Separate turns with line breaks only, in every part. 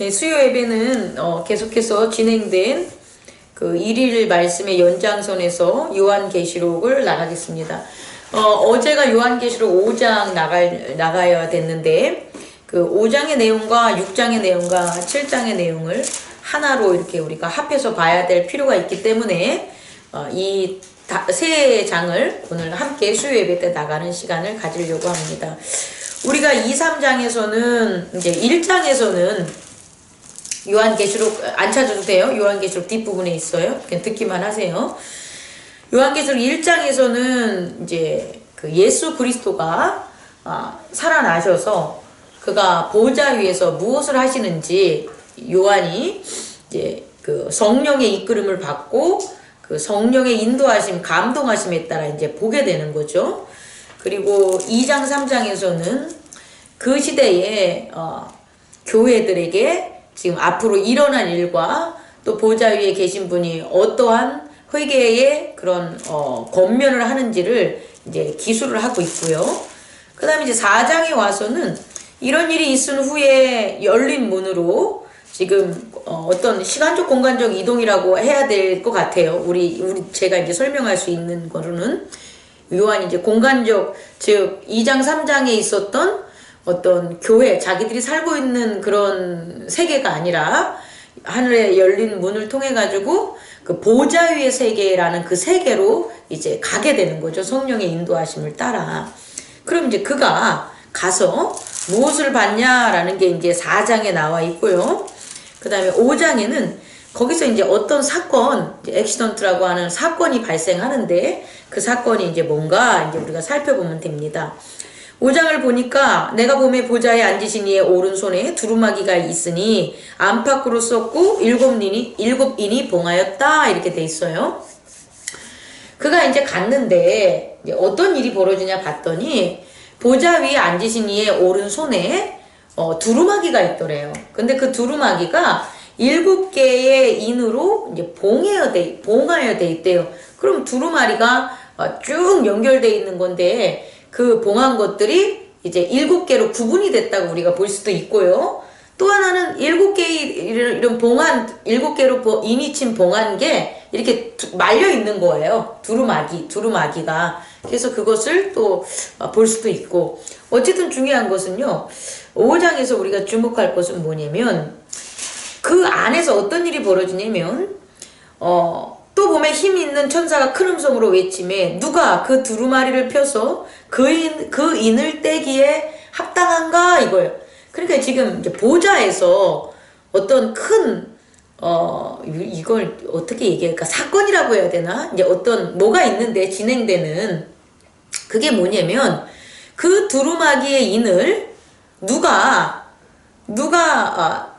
네, 수요 예배는 계속해서 진행된 그 1일 말씀의 연장선에서 요한계시록을 나가겠습니다. 어제가 요한계시록 5장 나가야 됐는데 그 5장의 내용과 6장의 내용과 7장의 내용을 하나로 이렇게 우리가 합해서 봐야 될 필요가 있기 때문에 이 세 장을 오늘 함께 수요 예배 때 나가는 시간을 가지려고 합니다. 우리가 2, 3장에서는 이제 1장에서는 요한계시록 안 찾아도 돼요. 요한계시록 뒷부분에 있어요. 그냥 듣기만 하세요. 요한계시록 1장에서는 이제 그 예수 그리스도가 살아나셔서 그가 보좌 위에서 무엇을 하시는지 요한이 이제 그 성령의 이끌음을 받고 그 성령의 인도하심, 감동하심에 따라 이제 보게 되는 거죠. 그리고 2장, 3장에서는 그 시대에 교회들에게 지금 앞으로 일어날 일과 또 보좌 위에 계신 분이 어떠한 회개의 그런 권면을 하는지를 이제 기술을 하고 있고요. 그 다음에 이제 4장에 와서는 이런 일이 있은 후에 열린 문으로 지금 어떤 시간적 공간적 이동이라고 해야 될 것 같아요. 제가 이제 설명할 수 있는 거로는 요한이 이제 공간적, 즉 2장 3장에 있었던 어떤 교회, 자기들이 살고 있는 그런 세계가 아니라 하늘에 열린 문을 통해 가지고 그 보좌 위의 세계라는 그 세계로 이제 가게 되는 거죠. 성령의 인도하심을 따라. 그럼 이제 그가 가서 무엇을 봤냐라는 게 이제 4장에 나와 있고요. 그 다음에 5장에는 거기서 이제 어떤 사건, 액시던트라고 하는 사건이 발생하는데 그 사건이 이제 뭔가 이제 우리가 살펴보면 됩니다. 5장을 보니까 내가 봄에 보좌에 앉으신 이의 오른손에 두루마기가 있으니 안팎으로 썼고 일곱 인이 봉하였다 이렇게 돼 있어요. 그가 이제 갔는데 이제 어떤 일이 벌어지냐 봤더니 보좌 위에 앉으신 이의 오른손에 두루마기가 있더래요. 근데 그 두루마기가 7개의 인으로 이제 봉하여 돼 있대요. 그럼 두루마리가 쭉 연결돼 있는 건데 그 봉한 것들이 이제 7개로 구분이 됐다고 우리가 볼 수도 있고요. 또 하나는 7개의 이런 봉한 7개로 인이 친 봉한 게 이렇게 말려 있는 거예요. 두루마기가. 그래서 그것을 또 볼 수도 있고. 어쨌든 중요한 것은요. 5장에서 우리가 주목할 것은 뭐냐면 그 안에서 어떤 일이 벌어지냐면 또 봄에 힘 있는 천사가 큰 음성으로 외치매 누가 그 두루마리를 펴서 그 인을 떼기에 합당한가 이거예요. 그러니까 지금 이제 보좌에서 어떤 큰 이걸 어떻게 얘기할까 사건이라고 해야 되나 이제 어떤 뭐가 있는데 진행되는 그게 뭐냐면 그 두루마기의 인을 누가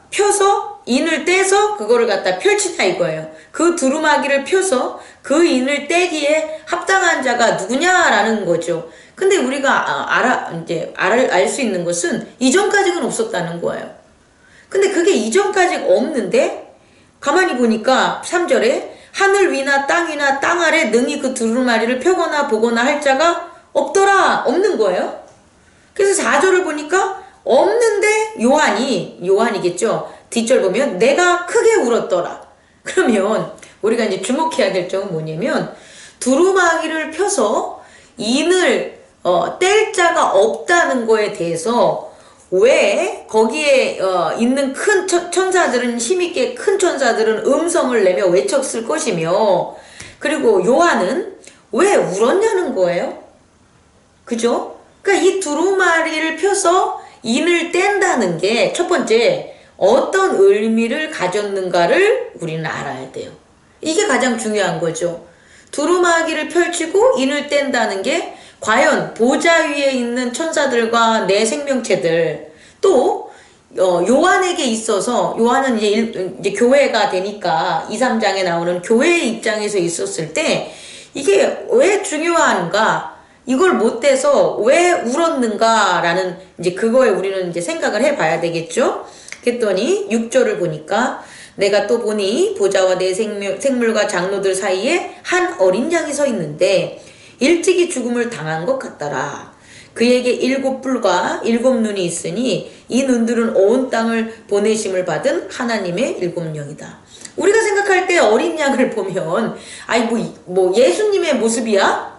펴서 인을 떼서 그거를 갖다 펼치냐 이거예요. 그 두루마기를 펴서 그 인을 떼기에 합당한 자가 누구냐라는 거죠. 근데 우리가 알 수 있는 것은 이전까지는 없었다는 거예요. 근데 그게 이전까지 없는데 가만히 보니까 3절에 하늘 위나 땅이나 땅 아래 능히 그 두루마리를 펴거나 보거나 할 자가 없는 거예요. 그래서 4절을 보니까 없는데 요한이겠죠. 뒷절 보면 내가 크게 울었더라. 그러면 우리가 이제 주목해야 될 점은 뭐냐면 두루마기를 펴서 인을 뗄 자가 없다는 거에 대해서 왜 거기에 있는 큰 천사들은 힘있게 큰 천사들은 음성을 내며 외쳤을 것이며 그리고 요한은 왜 울었냐는 거예요. 그죠? 그러니까 이 두루마리를 펴서 인을 뗀다는 게 첫 번째 어떤 의미를 가졌는가를 우리는 알아야 돼요. 이게 가장 중요한 거죠. 두루마기를 펼치고 인을 뗀다는 게 과연 보좌 위에 있는 천사들과 내 생명체들 또 요한에게 있어서 요한은 이제 교회가 되니까 2, 3장에 나오는 교회의 입장에서 있었을 때 이게 왜 중요한가 이걸 못 떼서 왜 울었는가라는 이제 그거에 우리는 이제 생각을 해봐야 되겠죠. 그랬더니 6절을 보니까 내가 또 보니 보좌와 내 생물과 장로들 사이에 한 어린 양이 서 있는데 일찍이 죽음을 당한 것 같더라. 그에게 7뿔과 7눈이 있으니 이 눈들은 온 땅을 보내심을 받은 하나님의 7영이다. 우리가 생각할 때 어린 양을 보면 아이 뭐 예수님의 모습이야?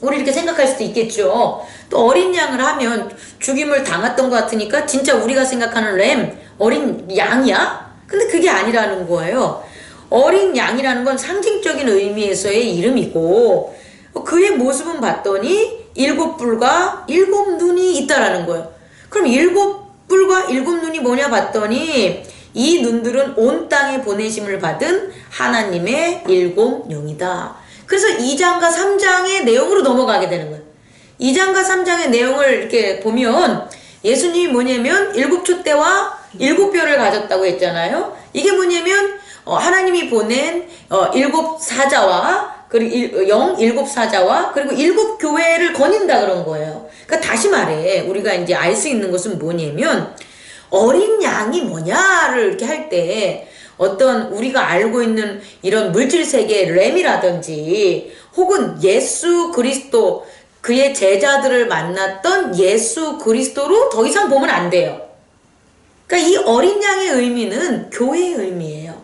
우리 이렇게 생각할 수도 있겠죠. 또 어린 양을 하면 죽임을 당했던 것 같으니까 진짜 우리가 생각하는 램, 어린 양이야? 근데 그게 아니라는 거예요. 어린 양이라는 건 상징적인 의미에서의 이름이고 그의 모습은 봤더니 7뿔과 7눈이 있다라는 거예요. 그럼 7뿔과 7눈이 뭐냐 봤더니 이 눈들은 온 땅에 보내심을 받은 하나님의 7영이다. 그래서 2장과 3장의 내용으로 넘어가게 되는 거예요. 2장과 3장의 내용을 이렇게 보면 예수님이 뭐냐면 7촛대와 7별을 가졌다고 했잖아요. 이게 뭐냐면 하나님이 보낸 7사자와 그리고 7사자와 그리고 7교회를 거닌다 그런 거예요. 그러니까 다시 말해 우리가 이제 알 수 있는 것은 뭐냐면 어린 양이 뭐냐를 이렇게 할 때 어떤 우리가 알고 있는 이런 물질 세계의 램이라든지 혹은 예수 그리스도 그의 제자들을 만났던 예수 그리스도로 더 이상 보면 안 돼요. 그러니까 이 어린 양의 의미는 교회의 의미예요.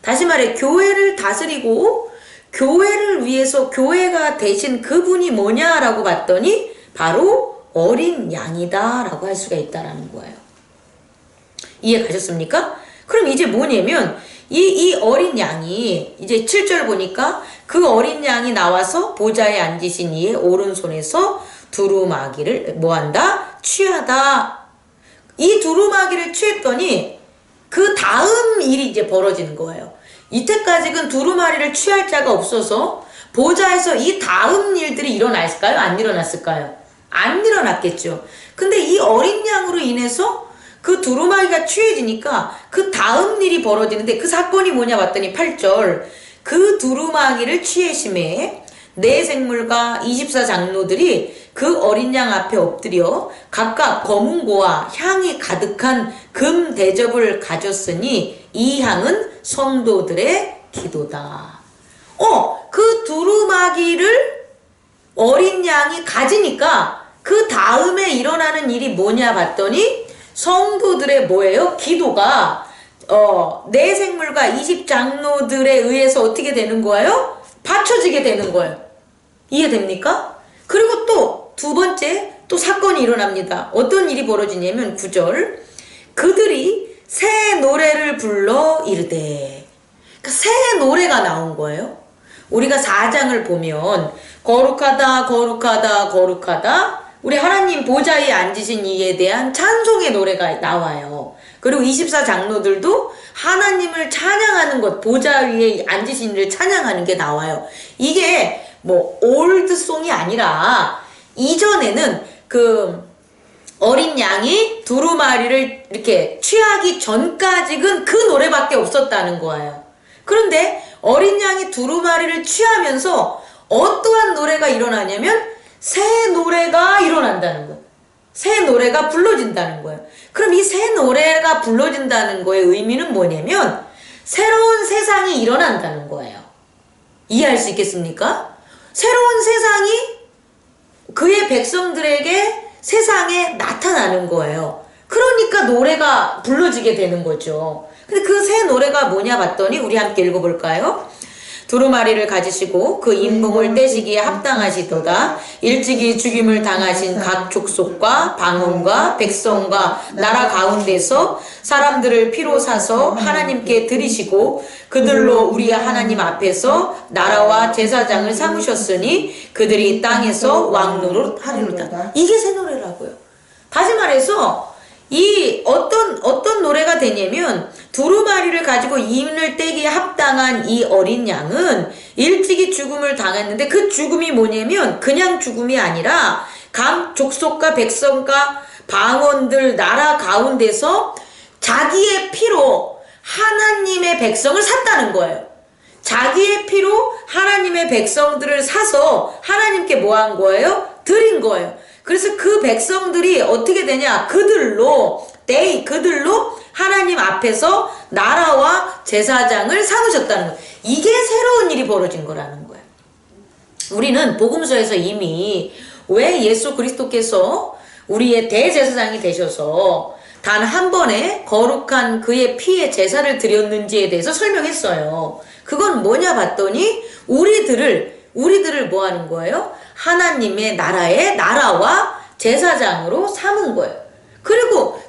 다시 말해 교회를 다스리고 교회를 위해서 교회가 되신 그분이 뭐냐라고 봤더니 바로 어린 양이다 라고 할 수가 있다라는 거예요. 이해 가셨습니까? 그럼 이제 뭐냐면 이 어린 양이 이제 7절 보니까 그 어린 양이 나와서 보좌에 앉으신 이의 오른손에서 두루마기를 뭐한다? 취하다. 이 두루마기를 취했더니 그 다음 일이 이제 벌어지는 거예요. 이때까지는 두루마리를 취할 자가 없어서 보좌에서 이 다음 일들이 일어났을까요? 안 일어났을까요? 안 일어났겠죠. 근데 이 어린 양으로 인해서 그 두루마기가 취해지니까 그 다음 일이 벌어지는데 그 사건이 뭐냐 봤더니 8절 그 두루마기를 취해심에 네 생물과 24장로들이 그 어린 양 앞에 엎드려 각각 검은고와 향이 가득한 금 대접을 가졌으니 이 향은 성도들의 기도다. 그 두루마기를 어린 양이 가지니까 그 다음에 일어나는 일이 뭐냐 봤더니 성도들의 뭐예요? 기도가 네 생물과 20장로들에 의해서 어떻게 되는 거예요? 받쳐지게 되는 거예요. 이해됩니까? 그리고 또 두 번째 또 사건이 일어납니다. 어떤 일이 벌어지냐면 9절 그들이 새 노래를 불러 이르되 그러니까 새 노래가 나온 거예요. 우리가 4장을 보면 거룩하다 거룩하다 거룩하다 우리 하나님 보좌에 앉으신 이에 대한 찬송의 노래가 나와요. 그리고 24장로들도 하나님을 찬양하는 것, 보좌 위에 앉으신 이를 찬양하는 게 나와요. 이게 뭐 올드송이 아니라 이전에는 그 어린 양이 두루마리를 이렇게 취하기 전까지는 그 노래밖에 없었다는 거예요. 그런데 어린 양이 두루마리를 취하면서 어떠한 노래가 일어나냐면 새 노래가 일어난다는 거예요. 새 노래가 불러진다는 거예요. 그럼 이 새 노래가 불러진다는 거의 의미는 뭐냐면 새로운 세상이 일어난다는 거예요. 이해할 수 있겠습니까? 새로운 세상이 그의 백성들에게 세상에 나타나는 거예요. 그러니까 노래가 불러지게 되는 거죠. 근데 그 새 노래가 뭐냐 봤더니 우리 함께 읽어볼까요? 두루마리를 가지시고 그 인봉을 떼시기에 합당하시도다. 일찍이 죽임을 당하신 각 족속과 방언과 백성과 나라 가운데서 사람들을 피로 사서 하나님께 드리시고 그들로 우리 하나님 앞에서 나라와 제사장을 삼으셨으니 그들이 땅에서 왕노릇 하리로다. 이게 새 노래라고요. 다시 말해서 이 어떤 노래가 되냐면 두루마리를 가지고 인을 떼기에 합당한 이 어린 양은 일찍이 죽음을 당했는데 그 죽음이 뭐냐면 그냥 죽음이 아니라 각 족속과 백성과 방언들 나라 가운데서 자기의 피로 하나님의 백성을 샀다는 거예요. 자기의 피로 하나님의 백성들을 사서 하나님께 뭐 한 거예요? 드린 거예요. 그래서 그 백성들이 어떻게 되냐? 그들로 하나님 앞에서 나라와 제사장을 삼으셨다는 거예요. 이게 새로운 일이 벌어진 거라는 거예요. 우리는 복음서에서 이미 왜 예수 그리스도께서 우리의 대제사장이 되셔서 단 한 번에 거룩한 그의 피의 제사를 드렸는지에 대해서 설명했어요. 그건 뭐냐 봤더니 우리들을 뭐 하는 거예요? 하나님의 나라의 나라와 제사장으로 삼은 거예요. 그리고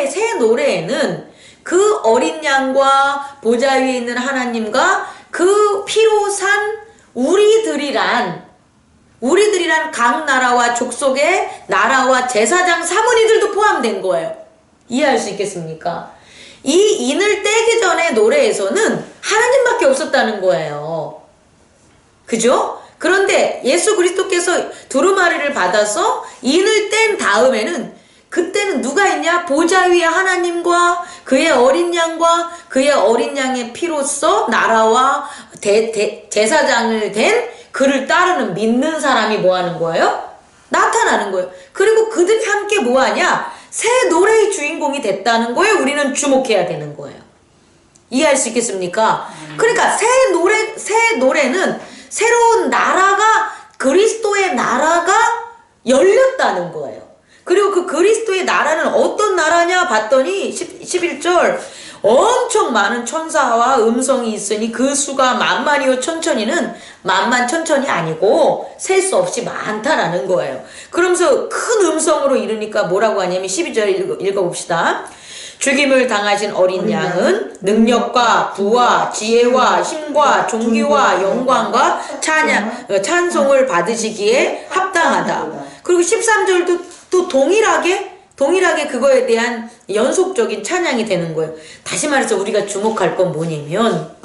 새 노래에는 그 어린 양과 보좌 위에 있는 하나님과 그 피로 산 우리들이란 각 나라와 족속의 나라와 제사장 사모니들도 포함된 거예요. 이해할 수 있겠습니까? 이 인을 떼기 전에 노래에서는 하나님밖에 없었다는 거예요. 그죠? 그런데 예수 그리스도께서 두루마리를 받아서 인을 뗀 다음에는 그때는 누가 있냐? 보좌 위에 하나님과 그의 어린 양과 그의 어린 양의 피로써 나라와 제사장을 된 그를 따르는 믿는 사람이 뭐 하는 거예요? 나타나는 거예요. 그리고 그들이 함께 뭐 하냐? 새 노래의 주인공이 됐다는 거에 우리는 주목해야 되는 거예요. 이해할 수 있겠습니까? 그러니까 새 노래는 새로운 나라가, 그리스도의 나라가 열렸다는 거예요. 그리고 그 그리스도의 나라는 어떤 나라냐 봤더니 11절 엄청 많은 천사와 음성이 있으니 그 수가 만만이요 천천이는 만만천천이 아니고 셀 수 없이 많다라는 거예요. 그러면서 큰 음성으로 이르니까 뭐라고 하냐면 12절 읽어봅시다. 죽임을 당하신 어린 양은 능력과 부와 지혜와 힘과 존귀와 영광과 찬송을 받으시기에 합당하다. 그리고 13절도 또 동일하게 그거에 대한 연속적인 찬양이 되는 거예요. 다시 말해서 우리가 주목할 건 뭐냐면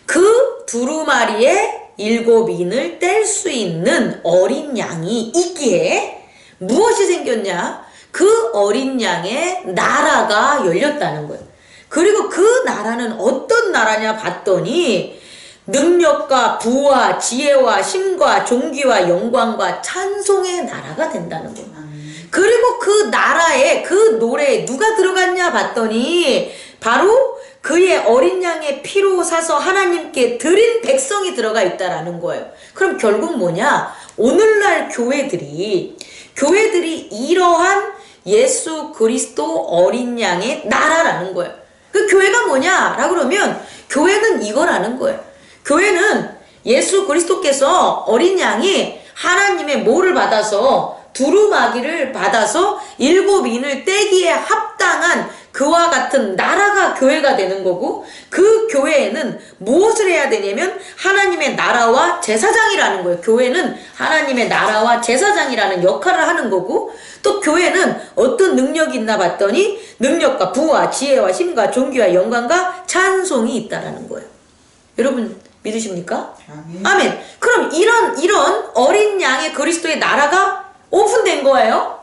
그 두루마리에 7인을 뗄 수 있는 어린 양이 있기에 무엇이 생겼냐? 그 어린 양의 나라가 열렸다는 거예요. 그리고 그 나라는 어떤 나라냐 봤더니 능력과 부와 지혜와 힘과 존귀와 영광과 찬송의 나라가 된다는 거예요. 그리고 그 나라에 그 노래에 누가 들어갔냐 봤더니 바로 그의 어린 양의 피로 사서 하나님께 드린 백성이 들어가 있다라는 거예요. 그럼 결국 뭐냐? 오늘날 교회들이 이러한 예수 그리스도 어린 양의 나라라는 거예요. 그 교회가 뭐냐라고 그러면 교회는 이거라는 거예요. 교회는 예수 그리스도께서 어린 양이 하나님의 모를 받아서 두루마기를 받아서 7인을 떼기에 합당한 그와 같은 나라가 교회가 되는 거고, 그 교회에는 무엇을 해야 되냐면 하나님의 나라와 제사장이라는 거예요. 교회는 하나님의 나라와 제사장이라는 역할을 하는 거고, 또 교회는 어떤 능력이 있나 봤더니 능력과 부와 지혜와 힘과 존귀와 영광과 찬송이 있다라는 거예요. 여러분 믿으십니까? 아멘. 그럼 이런 어린 양의 그리스도의 나라가 오픈된 거예요?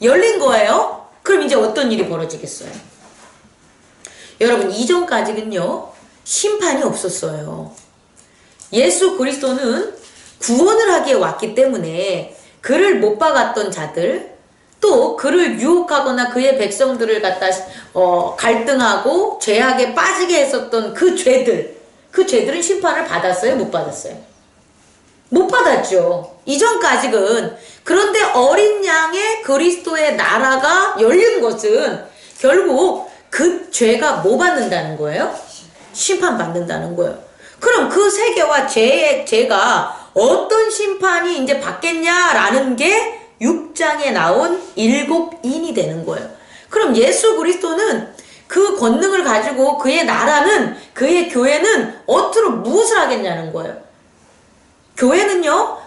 열린 거예요? 그럼 이제 어떤 일이 벌어지겠어요? 여러분 이전까지는요 심판이 없었어요. 예수 그리스도는 구원을 하기에 왔기 때문에 그를 못 박았던 자들, 또 그를 유혹하거나 그의 백성들을 갖다 갈등하고 죄악에 빠지게 했었던 그 죄들은 심판을 받았어요? 못 받았어요? 못 받았죠. 이전까지는. 그런데 어린 양의 그리스도의 나라가 열린 것은 결국 그 죄가 뭐 받는다는 거예요? 심판받는다는 거예요. 그럼 그 세계와 죄가 어떤 심판이 이제 받겠냐라는 게 6장에 나온 7인이 되는 거예요. 그럼 예수 그리스도는 그 권능을 가지고 그의 나라는, 그의 교회는 무엇을 하겠냐는 거예요. 교회는요,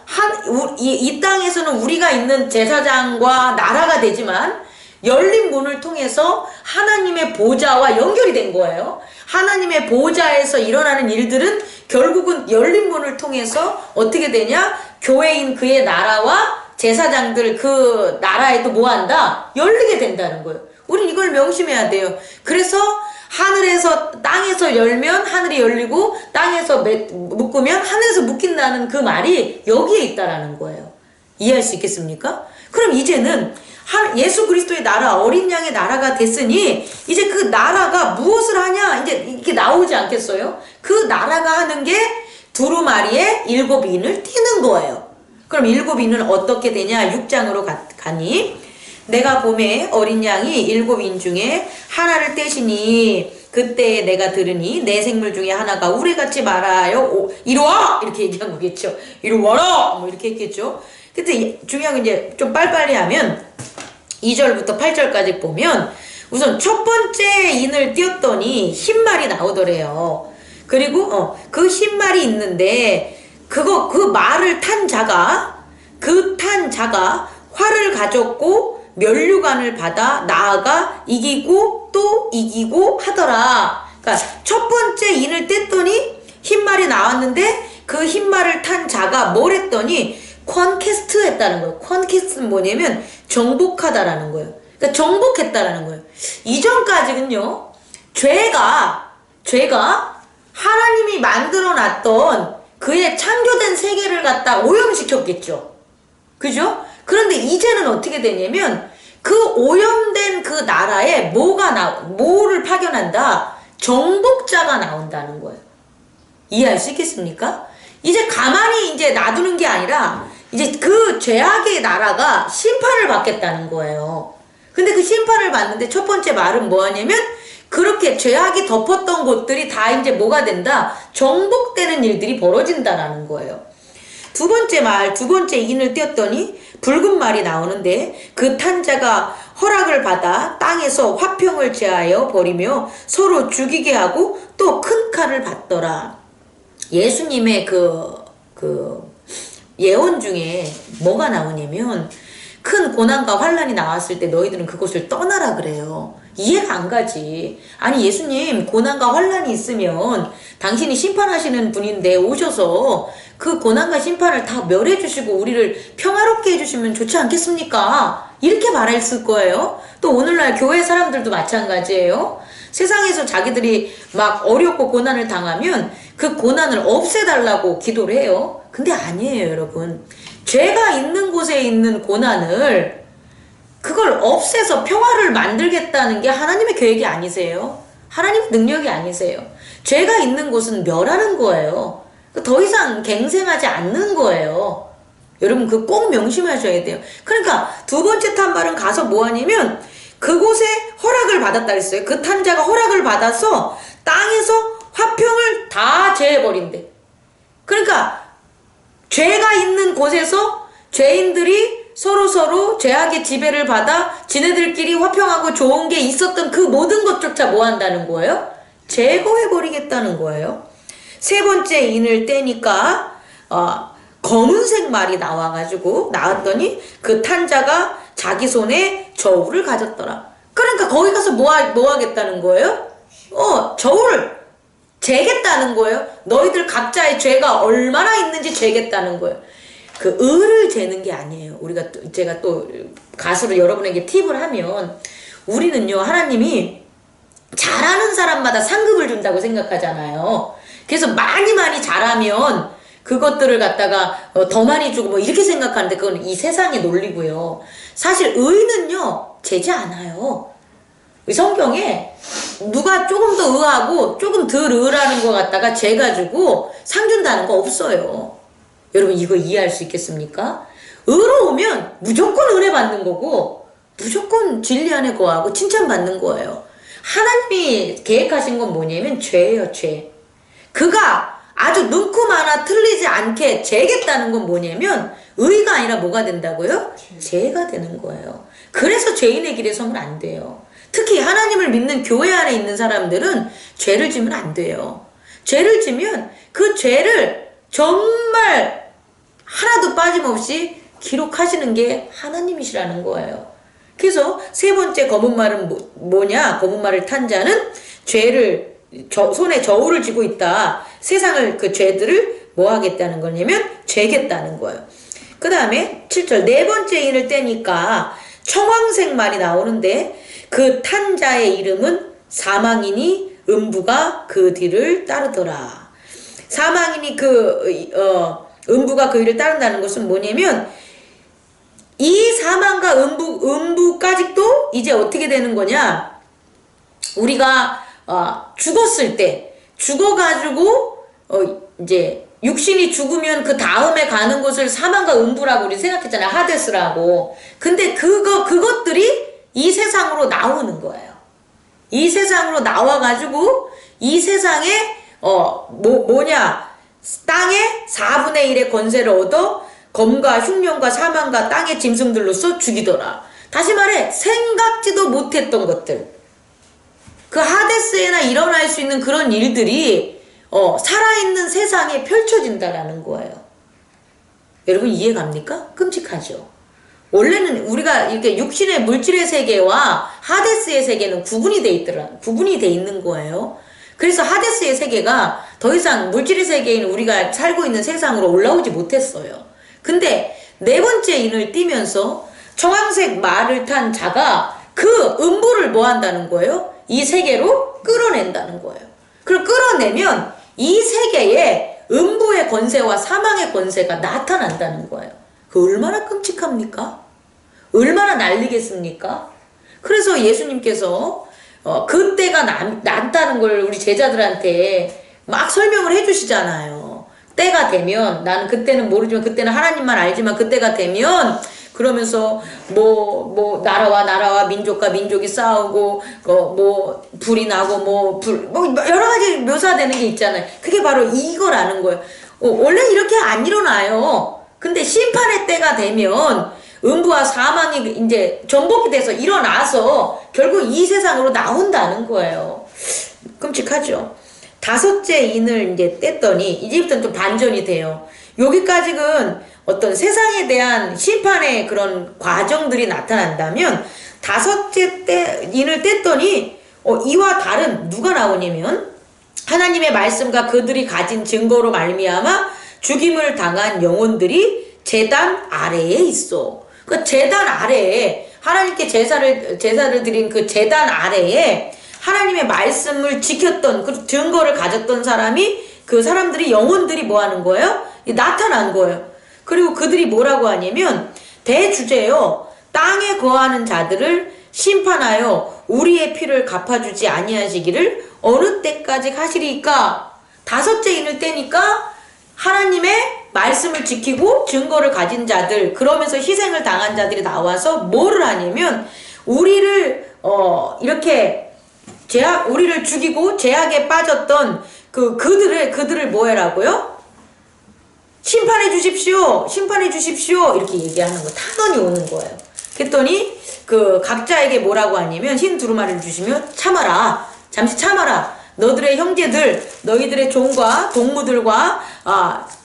이 땅에서는 우리가 있는 제사장과 나라가 되지만 열린 문을 통해서 하나님의 보좌와 연결이 된 거예요. 하나님의 보좌에서 일어나는 일들은 결국은 열린 문을 통해서 어떻게 되냐? 교회인 그의 나라와 제사장들 그 나라에도 뭐한다? 열리게 된다는 거예요. 우린 이걸 명심해야 돼요. 그래서 땅에서 열면 하늘이 열리고 땅에서 묶으면 하늘에서 묶인다는 그 말이 여기에 있다라는 거예요. 이해할 수 있겠습니까? 그럼 이제는 예수 그리스도의 나라, 어린 양의 나라가 됐으니 이제 그 나라가 무엇을 하냐? 이제 이게 나오지 않겠어요? 그 나라가 하는 게 두루마리에 7인을 띄는 거예요. 그럼 일곱 인은 어떻게 되냐? 6장으로 가니 내가 봄에 어린 양이 일곱 인 중에 하나를 떼시니 그때 내가 들으니 내 생물 중에 하나가 우레같이 말하여 이리 와! 이렇게 얘기한 거겠죠. 이리 와라! 뭐 이렇게 했겠죠. 근데 중요한 건 이제 좀 빨리빨리 하면 2절부터 8절까지 보면 우선 첫 번째 인을 띄었더니 흰말이 나오더래요. 그리고 그 흰말이 있는데 그 말을 탄 자가 활을 가졌고 면류관을 받아 나아가 이기고 또 이기고 하더라. 그러니까 첫 번째 인을 뗐더니 흰말이 나왔는데 그 흰말을 탄 자가 뭘 했더니 컨퀘스트 했다는 거예요. 컨퀘스트는 뭐냐면 정복하다라는 거예요. 그러니까 정복했다라는 거예요. 이전까지는요, 죄가 하나님이 만들어 놨던 그의 창조된 세계를 갖다 오염시켰겠죠. 그죠? 그런데 이제는 어떻게 되냐면 그 오염된 그 나라에 뭐를 파견한다? 정복자가 나온다는 거예요. 이해할 수 있겠습니까? 이제 가만히 이제 놔두는 게 아니라 이제 그 죄악의 나라가 심판을 받겠다는 거예요. 근데 그 심판을 받는데 첫 번째 말은 뭐하냐면 그렇게 죄악이 덮었던 곳들이 다 이제 뭐가 된다? 정복되는 일들이 벌어진다라는 거예요. 두 번째 인을 띄었더니 붉은 말이 나오는데 그 탄자가 허락을 받아 땅에서 화평을 제하여 버리며 서로 죽이게 하고 또 큰 칼을 받더라. 예수님의 그 예언 중에 뭐가 나오냐면 큰 고난과 환란이 나왔을 때 너희들은 그곳을 떠나라 그래요. 이해가 안 가지. 아니 예수님 고난과 환란이 있으면 당신이 심판하시는 분인데 오셔서 그 고난과 심판을 다 멸해 주시고 우리를 평화롭게 해주시면 좋지 않겠습니까? 이렇게 말했을 거예요. 또 오늘날 교회 사람들도 마찬가지예요. 세상에서 자기들이 막 어렵고 고난을 당하면 그 고난을 없애달라고 기도를 해요. 근데 아니에요 여러분. 죄가 있는 곳에 있는 고난을 그걸 없애서 평화를 만들겠다는 게 하나님의 계획이 아니세요. 하나님의 능력이 아니세요. 죄가 있는 곳은 멸하는 거예요. 더 이상 갱생하지 않는 거예요. 여러분 그거 꼭 명심하셔야 돼요. 그러니까 두 번째 탄발은 가서 뭐 하냐면 그곳에 허락을 받았다 그랬어요. 그 탄자가 허락을 받아서 땅에서 화평을 다 제해버린대. 그러니까 죄가 있는 곳에서 죄인들이 서로 죄악의 지배를 받아 지네들끼리 화평하고 좋은 게 있었던 그 모든 것조차 뭐 한다는 거예요? 제거해버리겠다는 거예요. 세 번째 인을 떼니까 검은색 말이 나왔더니 그 탄자가 자기 손에 저울을 가졌더라. 그러니까 거기 가서 뭐 하겠다는 거예요? 저울을 재겠다는 거예요. 너희들 각자의 죄가 얼마나 있는지 재겠다는 거예요. 그 을을 재는 게 아니에요. 제가 또 가수로 여러분에게 팁을 하면 우리는요 하나님이 잘하는 사람마다 상급을 준다고 생각하잖아요. 그래서 많이 잘하면 그것들을 갖다가 더 많이 주고 뭐 이렇게 생각하는데 그건 이 세상의 논리고요. 사실 의는요 재지 않아요. 성경에 누가 조금 더 의하고 조금 덜 의라는 거 갖다가 재가지고 상 준다는 거 없어요. 여러분 이거 이해할 수 있겠습니까? 의로우면 무조건 은혜 받는 거고 무조건 진리 안에 거하고 칭찬받는 거예요. 하나님이 계획하신 건 뭐냐면 죄예요. 죄. 그가 아주 눈코 하나 틀리지 않게 재겠다는 건 뭐냐면 의가 아니라 뭐가 된다고요? 죄가 되는 거예요. 그래서 죄인의 길에 서면 안 돼요. 특히 하나님을 믿는 교회 안에 있는 사람들은 죄를 지면 안 돼요. 죄를 지면 그 죄를 정말 하나도 빠짐없이 기록하시는 게 하나님이시라는 거예요. 그래서 세 번째 검은 말은 뭐냐? 검은 말을 탄 자는 죄를 손에 저울을 쥐고 있다. 세상을 그 죄들을 뭐 하겠다는 거냐면 죄겠다는 거예요. 그 다음에 7절 네 번째 인을 떼니까 청황색 말이 나오는데 그 탄 자의 이름은 사망이니 음부가 그 뒤를 따르더라. 사망이니 음부가 그 뒤를 따른다는 것은 뭐냐면 이 사망과 음부까지도 이제 어떻게 되는 거냐? 우리가 죽었을 때 죽어가지고 이제 육신이 죽으면 그 다음에 가는 곳을 사망과 음부라고 우리 생각했잖아요. 하데스라고. 근데 그것들이 이 세상으로 나오는 거예요. 이 세상으로 나와가지고 이 세상에 땅의 4분의 1의 권세를 얻어 검과 흉년과 사망과 땅의 짐승들로서 죽이더라. 다시 말해 생각지도 못했던 것들, 그 하데스에나 일어날 수 있는 그런 일들이 살아있는 세상에 펼쳐진다라는 거예요. 여러분 이해갑니까? 끔찍하죠. 원래는 우리가 이렇게 육신의 물질의 세계와 하데스의 세계는 구분이 돼 있는 거예요. 그래서 하데스의 세계가 더 이상 물질의 세계인 우리가 살고 있는 세상으로 올라오지 못했어요. 근데 네 번째 인을 띠면서 청황색 말을 탄 자가 그 음부를 뭐 한다는 거예요? 이 세계로 끌어낸다는 거예요. 그걸 끌어내면 이 세계에 음부의 권세와 사망의 권세가 나타난다는 거예요. 그 얼마나 끔찍합니까? 얼마나 난리겠습니까? 그래서 예수님께서 그때가 난다는 걸 우리 제자들한테 막 설명을 해주시잖아요. 때가 되면, 나는 그때는 모르지만 그때는 하나님만 알지만 그때가 되면 그러면서 나라와 민족과 민족이 싸우고 불이 나고 여러 가지 묘사되는 게 있잖아요. 그게 바로 이거라는 거예요. 원래 이렇게 안 일어나요. 근데 심판의 때가 되면 음부와 사망이 이제 전복이 돼서 일어나서 결국 이 세상으로 나온다는 거예요. 끔찍하죠. 다섯째 인을 이제 뗐더니 이제부터는 좀 반전이 돼요. 여기까지는 어떤 세상에 대한 심판의 그런 과정들이 나타난다면 다섯째 인을 뗐더니 이와 다른 누가 나오냐면 하나님의 말씀과 그들이 가진 증거로 말미암아 죽임을 당한 영혼들이 제단 아래에 있어. 그 제단 아래에 하나님께 제사를 드린 그 제단 아래에 하나님의 말씀을 지켰던 그 증거를 가졌던 사람이 그 사람들이 영혼들이 뭐 하는 거예요? 나타난 거예요. 그리고 그들이 뭐라고 하냐면 대주제요. 땅에 거하는 자들을 심판하여 우리의 피를 갚아주지 아니하시기를 어느 때까지 하시리까? 다섯째 인을 떼니까 하나님의 말씀을 지키고 증거를 가진 자들, 그러면서 희생을 당한 자들이 나와서 뭐를 하냐면 우리를 이렇게 우리를 죽이고 죄악에 빠졌던 그들을 뭐 해라고요? 심판해 주십시오. 이렇게 얘기하는 거 탄원이 오는 거예요. 그랬더니 그 각자에게 뭐라고 하냐면 흰 두루마리를 주시면 참아라. 잠시 참아라. 너희들의 형제들, 너희들의 종과 동무들과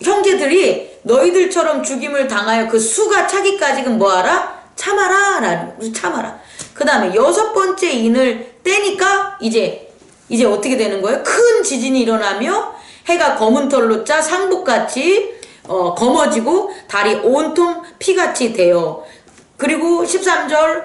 형제들이 너희들처럼 죽임을 당하여 그 수가 차기까지는 뭐하라? 참아라. 참아라. 그 다음에 여섯 번째 인을 떼니까 이제 어떻게 되는 거예요? 큰 지진이 일어나며 해가 검은 털로 짜 상복같이 검어지고 달이 온통 피같이 되어, 그리고 13절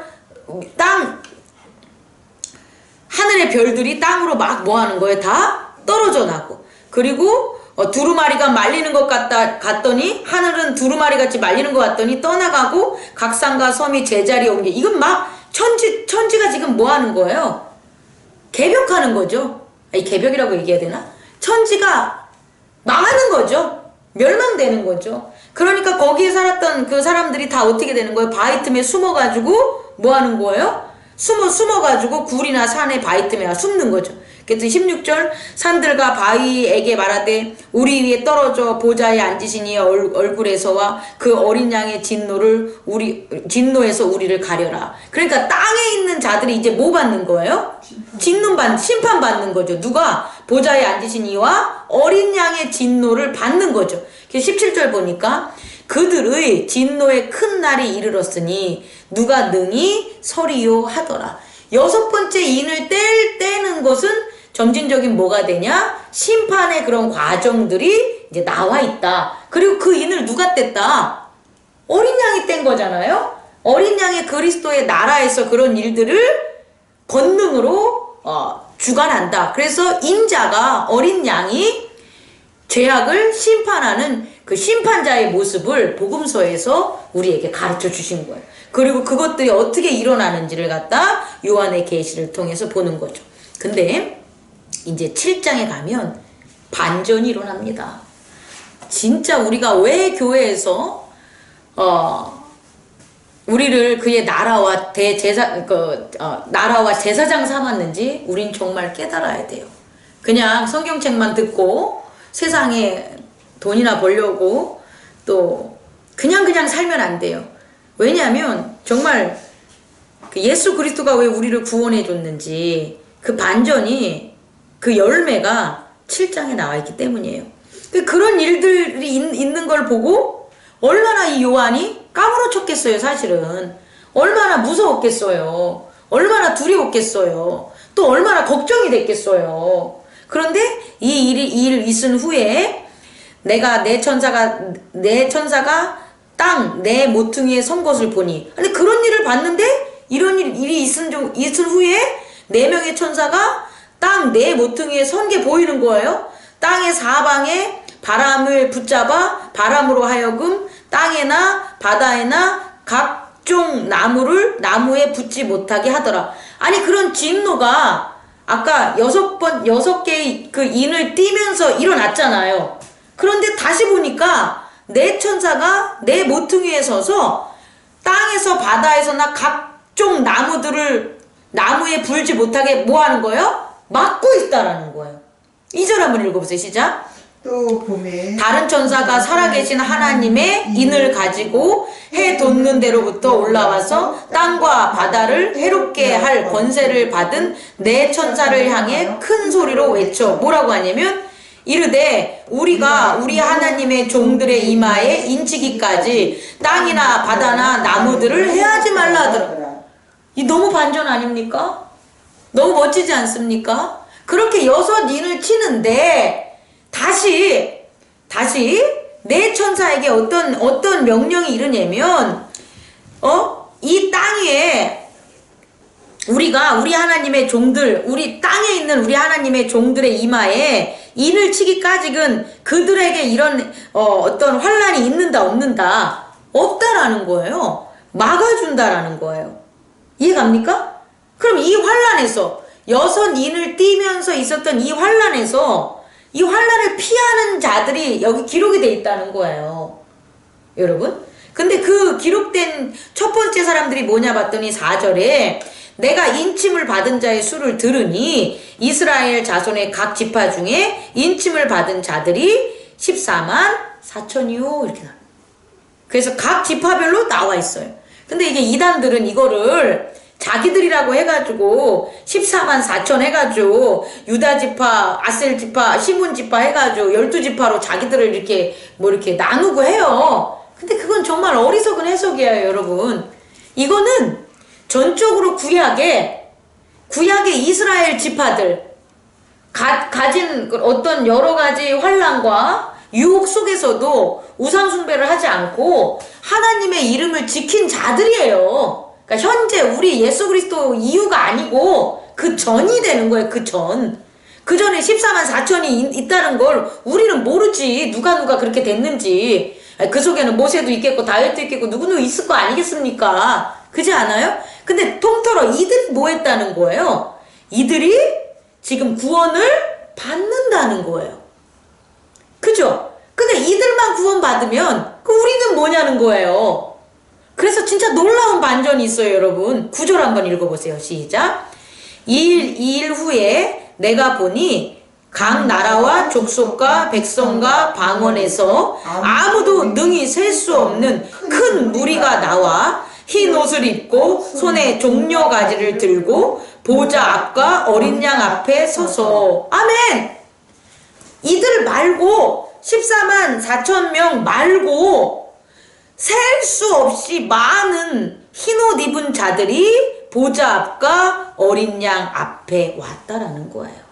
하늘의 별들이 땅으로 막 뭐 하는 거예요? 다 떨어져 나고, 그리고 두루마리가 말리는 것 같더니 하늘은 두루마리같이 말리는 것 같더니 떠나가고 각 산과 섬이 제자리에 옮겨. 이건 막 천지가 지금 뭐 하는 거예요? 개벽하는 거죠. 이 개벽이라고 얘기해야 되나? 천지가 망하는 거죠. 멸망되는 거죠. 그러니까 거기에 살았던 그 사람들이 다 어떻게 되는 거예요? 바위 틈에 숨어가지고 뭐 하는 거예요? 숨어가지고 굴이나 산에 바위 틈에 숨는 거죠. 그래서 16절 산들과 바위에게 말하되 우리 위에 떨어져 보좌에 앉으신 이의 얼굴에서와 그 어린 양의 진노에서 우리를 가려라. 그러니까 땅에 있는 자들이 이제 뭐 받는 거예요? 심판 받는 거죠. 누가? 보좌에 앉으신 이와 어린 양의 진노를 받는 거죠. 그래서 17절 보니까 그들의 진노의 큰 날이 이르렀으니 누가 능히 서리요 하더라. 여섯 번째 인을 떼는 것은 점진적인 뭐가 되냐? 심판의 그런 과정들이 이제 나와 있다. 그리고 그 인을 누가 뗐다? 어린 양이 뗀 거잖아요. 어린 양의 그리스도의 나라에서 그런 일들을 권능으로 주관한다. 그래서 인자가, 어린 양이 죄악을 심판하는 그 심판자의 모습을 복음서에서 우리에게 가르쳐 주신 거예요. 그리고 그것들이 어떻게 일어나는지를 갖다 요한의 계시를 통해서 보는 거죠. 근데 이제 7장에 가면 반전이 일어납니다. 진짜 우리가 왜 교회에서 우리를 그의 나라와 나라와 제사장 삼았는지 우린 정말 깨달아야 돼요. 그냥 성경책만 듣고 세상에 돈이나 벌려고 또 그냥 살면 안 돼요. 왜냐하면 정말 그 예수 그리스도가 왜 우리를 구원해 줬는지 그 반전이 그 열매가 7장에 나와 있기 때문이에요. 그런 일들이 있는 걸 보고 얼마나 이 요한이 까무러쳤겠어요. 사실은 얼마나 무서웠겠어요. 얼마나 두려웠겠어요. 또 얼마나 걱정이 됐겠어요. 그런데 이 일이 있은 후에 내 천사가 땅 내 모퉁이에 선 것을 보니, 근데 그런 일을 봤는데 이런 일이 있은 후에 4명의 천사가 땅 내 모퉁이에 선 게 보이는 거예요. 땅의 사방에 바람을 붙잡아 바람으로 하여금 땅에나 바다에나 각종 나무에 붙지 못하게 하더라. 아니 그런 진노가 아까 6개의 그 인을 띄면서 일어났잖아요. 그런데 다시 보니까 4천사가 내 모퉁이에 서서 땅에서 바다에서나 각종 나무에 불지 못하게 뭐 하는 거예요? 막고 있다라는 거예요. 2절 한번 읽어보세요. 시작.
또 봄에
다른 천사가 살아계신 하나님의 인을 가지고 해 돋는 데로부터 올라와서 땅과 바다를 해롭게 할 권세를 받은 4천사를 향해 큰 소리로 외쳐 뭐라고 하냐면 이르되 우리가 우리 하나님의 종들의 이마에 인치기까지 땅이나 바다나 나무들을 해하지 말라 하더라. 이 너무 반전 아닙니까? 너무 멋지지 않습니까? 그렇게 6인을 치는데 다시 4천사에게 어떤 명령이 이르냐면 이 땅에 우리 하나님의 종들, 우리 땅에 있는 우리 하나님의 종들의 이마에 인을 치기까지는 그들에게 이런 어떤 환란이 있는다 없는다 없다라는 거예요. 막아준다라는 거예요. 이해갑니까? 그럼 이 환란에서 6인을 띄면서 있었던 이 환란에서 이 환란을 피하는 자들이 여기 기록이 돼 있다는 거예요. 여러분. 근데 그 기록된 첫 번째 사람들이 뭐냐 봤더니 4절에 내가 인침을 받은 자의 수를 들으니 이스라엘 자손의 각 지파 중에 인침을 받은 자들이 14만 4천이요 이렇게 나와요. 그래서 각 지파별로 나와 있어요. 근데 이게 이단들은 이거를 자기들이라고 해가지고 14만 4천 해가지고 유다 지파, 아셀 지파, 시몬 지파 해가지고 12지파로 자기들을 이렇게 나누고 해요. 근데 그건 정말 어리석은 해석이에요, 여러분. 이거는 전적으로 구약의 이스라엘 지파들 가진 어떤 여러 가지 환난과 유혹 속에서도 우상숭배를 하지 않고 하나님의 이름을 지킨 자들이에요. 그러니까 현재 우리 예수 그리스도 이유가 아니고 그 전이 되는 거예요. 그 전에 14만 4천이 있다는 걸 우리는 모르지. 누가 그렇게 됐는지. 그 속에는 모세도 있겠고 다윗도 있겠고 누구누구 있을 거 아니겠습니까? 그렇지 않아요? 근데 통틀어 이들이 뭐 했다는 거예요? 이들이 지금 구원을 받는다는 거예요. 그죠? 근데 이들만 구원받으면 우리는 뭐냐는 거예요. 그래서 진짜 놀라운 반전이 있어요, 여러분. 9절 한번 읽어보세요. 시작. 2일 후에 내가 보니 각 나라와 족속과 백성과 방언에서 아무도 능히 셀 수 없는 큰 무리가 나와 흰 옷을 입고 손에 종려가지를 들고 보좌 앞과 어린 양 앞에 서서 아멘! 이들 말고 14만 4천 명 말고 셀 수 없이 많은 흰옷 입은 자들이 보좌 앞과 어린 양 앞에 왔다라는 거예요.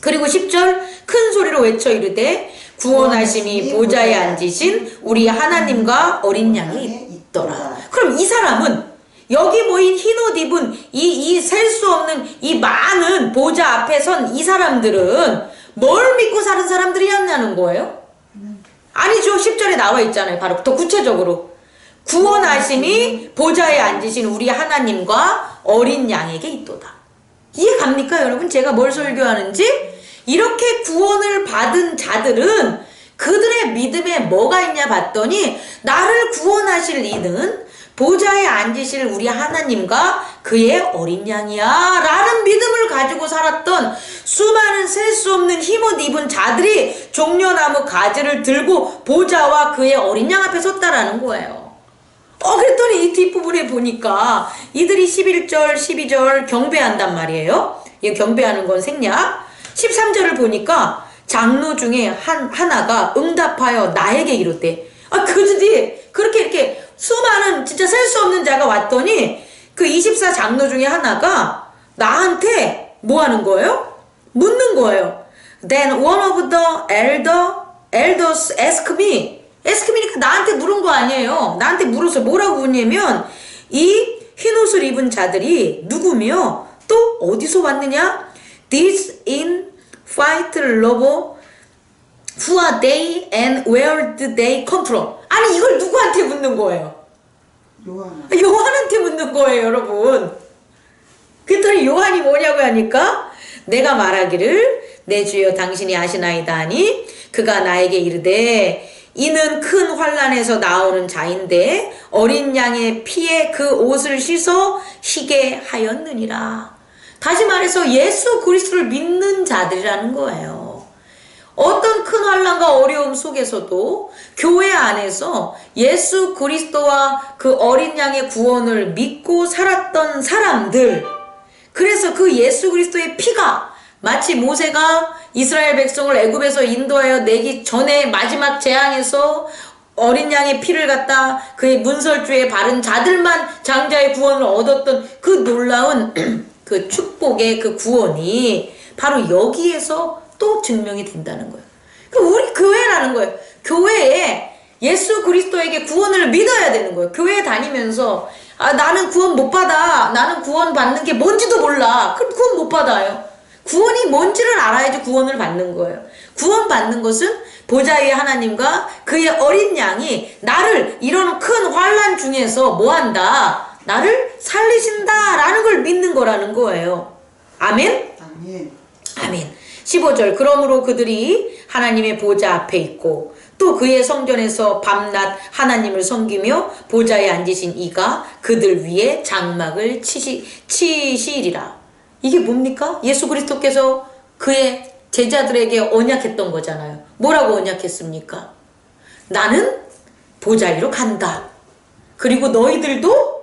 그리고 10절 큰 소리로 외쳐 이르되 구원하심이 보좌에 앉으신 우리 하나님과 어린 양이 있더라. 그럼 이 사람은 여기 모인 흰옷 입은 이 셀 수 없는 이 많은 보좌 앞에 선 이 사람들은 뭘 믿고 사는 사람들이었냐는 거예요? 아니죠. 10절에 나와 있잖아요. 바로 더 구체적으로 구원하심이 보좌에 앉으신 우리 하나님과 어린 양에게 있도다. 이해갑니까 여러분? 제가 뭘 설교하는지? 이렇게 구원을 받은 자들은 그들의 믿음에 뭐가 있냐 봤더니 나를 구원하실 이는 보좌에 앉으실 우리 하나님과 그의 어린 양이야 라는 믿음을 가지고 살았던 수많은 셀 수 없는 힘옷 입은 자들이 종려나무 가지를 들고 보좌와 그의 어린 양 앞에 섰다라는 거예요. 그랬더니 이 뒷부분에 보니까 이들이 11절 12절 경배한단 말이에요. 이 경배하는 건 생략. 13절을 보니까 장로 중에 하나가 응답하여 나에게 이르되, 그들이 그렇게 이렇게 수많은 진짜 셀 수 없는 자가 왔더니 그 24 장로 중에 하나가 나한테 뭐 하는 거예요? 묻는 거예요. Then one of the elders asked me니까 나한테 물은 거 아니에요. 나한테 물어서 뭐라고 묻냐면 이 흰옷을 입은 자들이 누구며 또 어디서 왔느냐? These in fight lobo who are they and where did they come from? 아니 이걸 누구한테 묻는 거예요? 요한한테 묻는 거예요, 여러분. 그랬더니 요한이 뭐냐고 하니까 내가 말하기를 내 주여 당신이 아시나이다 하니 그가 나에게 이르되 이는 큰 환난에서 나오는 자인데 어린 양의 피에 그 옷을 씻어 희게 하였느니라. 다시 말해서 예수 그리스도를 믿는 자들이라는 거예요. 어떤 큰 환난과 어려움 속에서도 교회 안에서 예수 그리스도와 그 어린 양의 구원을 믿고 살았던 사람들, 그래서 그 예수 그리스도의 피가 마치 모세가 이스라엘 백성을 애굽에서 인도하여 내기 전에 마지막 재앙에서 어린 양의 피를 갖다 그의 문설주에 바른 자들만 장자의 구원을 얻었던 그 놀라운 그 축복의 그 구원이 바로 여기에서 또 증명이 된다는 거예요. 우리 교회라는 거예요. 교회에 예수 그리스도에게 구원을 믿어야 되는 거예요. 교회 다니면서 나는 구원 못 받아. 나는 구원 받는 게 뭔지도 몰라. 그럼 구원 못 받아요. 구원이 뭔지를 알아야지 구원을 받는 거예요. 구원 받는 것은 보좌 위에 하나님과 그의 어린 양이 나를 이런 큰 환난 중에서 뭐한다? 나를 살리신다라는 걸 믿는 거라는 거예요. 아멘?
아멘.
아멘. 15절 그러므로 그들이 하나님의 보좌 앞에 있고 또 그의 성전에서 밤낮 하나님을 섬기며 보좌에 앉으신 이가 그들 위에 장막을 치시리라. 이게 뭡니까? 예수 그리스도께서 그의 제자들에게 언약했던 거잖아요. 뭐라고 언약했습니까? 나는 보좌 위로 간다. 그리고 너희들도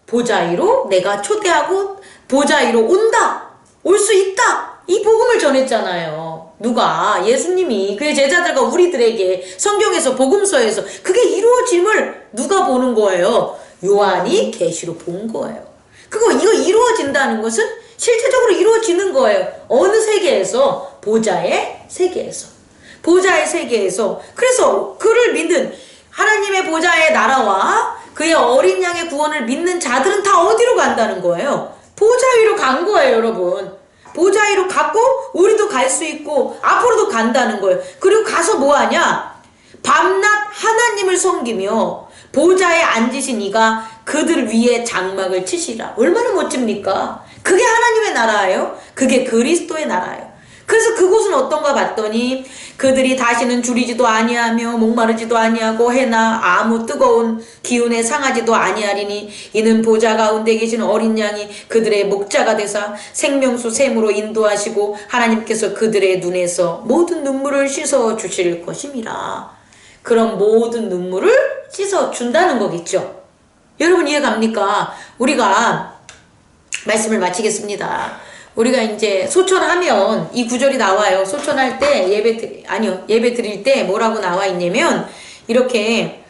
보좌 위로 내가 초대하고 보좌 위로 온다. 올 수 있다. 이 복음을 전했잖아요. 누가? 예수님이 그의 제자들과 우리들에게 성경에서 복음서에서 그게 이루어짐을 누가 보는 거예요? 요한이 계시로 본 거예요. 이거 이루어진다는 것은 실제적으로 이루어지는 거예요. 어느 세계에서? 보좌의 세계에서. 보좌의 세계에서. 그래서 그를 믿는 하나님의 보좌의 나라와 그의 어린 양의 구원을 믿는 자들은 다 어디로 간다는 거예요? 보좌 위로 간 거예요, 여러분. 보좌 위로 갔고 우리도 갈 수 있고 앞으로도 간다는 거예요. 그리고 가서 뭐 하냐? 밤낮 하나님을 섬기며 보좌에 앉으신 이가 그들 위에 장막을 치시라. 얼마나 멋집니까? 그게 하나님의 나라예요. 그게 그리스도의 나라예요. 그래서 그곳은 어떤가 봤더니 그들이 다시는 줄이지도 아니하며 목마르지도 아니하고 해나 아무 뜨거운 기운에 상하지도 아니하리니 이는 보좌 가운데 계신 어린 양이 그들의 목자가 되사 생명수 샘으로 인도하시고 하나님께서 그들의 눈에서 모든 눈물을 씻어 주실 것임이라. 그럼 모든 눈물을 씻어 준다는 거겠죠. 여러분 이해갑니까? 우리가 말씀을 마치겠습니다. 우리가 이제 소천하면 이 구절이 나와요. 소천할 때 예배 드릴 때 뭐라고 나와 있냐면 이렇게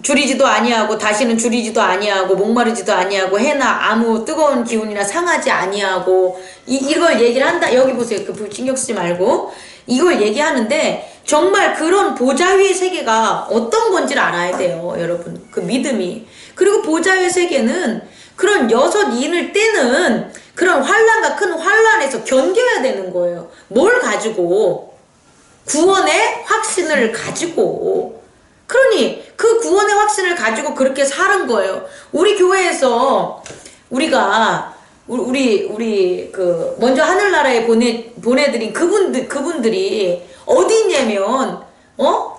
줄이지도 아니하고 다시는 줄이지도 아니하고 목마르지도 아니하고 해나 아무 뜨거운 기운이나 상하지 아니하고 이걸 얘기를 한다. 여기 보세요. 그 신경 쓰지 말고 이걸 얘기하는데 정말 그런 보좌 위의 세계가 어떤 건지를 알아야 돼요, 여러분. 그 믿음이. 그리고 보좌 위의 세계는 그런 여섯 인을 떼는 그런 환난과 큰 환난에서 견뎌야 되는 거예요. 뭘 가지고? 구원의 확신을 가지고. 그러니 그 구원의 확신을 가지고 그렇게 사는 거예요. 우리 교회에서 우리가 우리 그 먼저 하늘나라에 보내드린 그분들이 어디 있냐면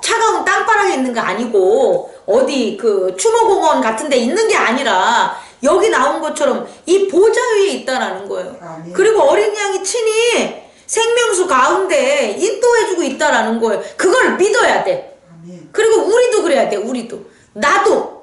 차가운 땅바닥에 있는 게 아니고 어디 그 추모공원 같은 데 있는 게 아니라 여기 나온 것처럼 이 보좌 위에 있다라는 거예요.
아멘.
그리고 어린 양이 친히 생명수 가운데 인도해주고 있다라는 거예요. 그걸 믿어야 돼.
아멘.
그리고 우리도 그래야 돼. 우리도. 나도.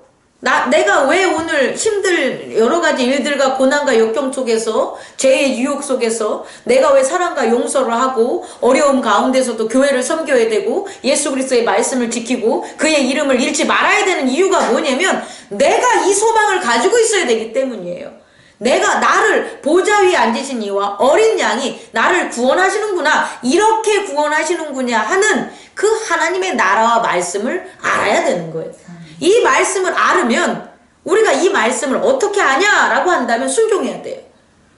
내가 왜 오늘 힘들 여러 가지 일들과 고난과 역경 속에서 죄의 유혹 속에서 내가 왜 사랑과 용서를 하고 어려움 가운데서도 교회를 섬겨야 되고 예수 그리스도의 말씀을 지키고 그의 이름을 잃지 말아야 되는 이유가 뭐냐면 내가 이 소망을 가지고 있어야 되기 때문이에요. 내가 나를 보좌 위에 앉으신 이와 어린 양이 나를 구원하시는구나, 이렇게 구원하시는구나 하는 그 하나님의 나라와 말씀을 알아야 되는 거예요. 이 말씀을 알으면 우리가 이 말씀을 어떻게 아냐라고 한다면 순종해야 돼요.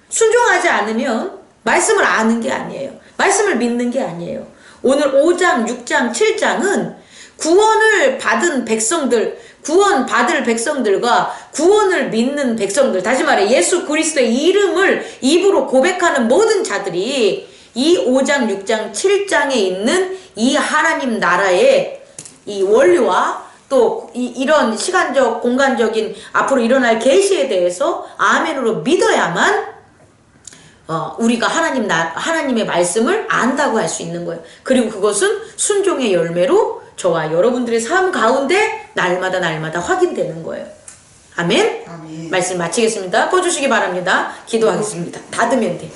순종하지 않으면 말씀을 아는 게 아니에요. 말씀을 믿는 게 아니에요. 오늘 5장, 6장, 7장은 구원을 받은 백성들, 구원받을 백성들과 구원을 믿는 백성들, 다시 말해 예수 그리스도의 이름을 입으로 고백하는 모든 자들이 이 5장, 6장, 7장에 있는 이 하나님 나라의 이 원리와 또 이런 시간적, 공간적인 앞으로 일어날 계시에 대해서 아멘으로 믿어야만 우리가 하나님의 말씀을 안다고 할 수 있는 거예요. 그리고 그것은 순종의 열매로 저와 여러분들의 삶 가운데 날마다 확인되는 거예요. 아멘?
아멘.
말씀 마치겠습니다. 꺼주시기 바랍니다. 기도하겠습니다. 닫으면 돼.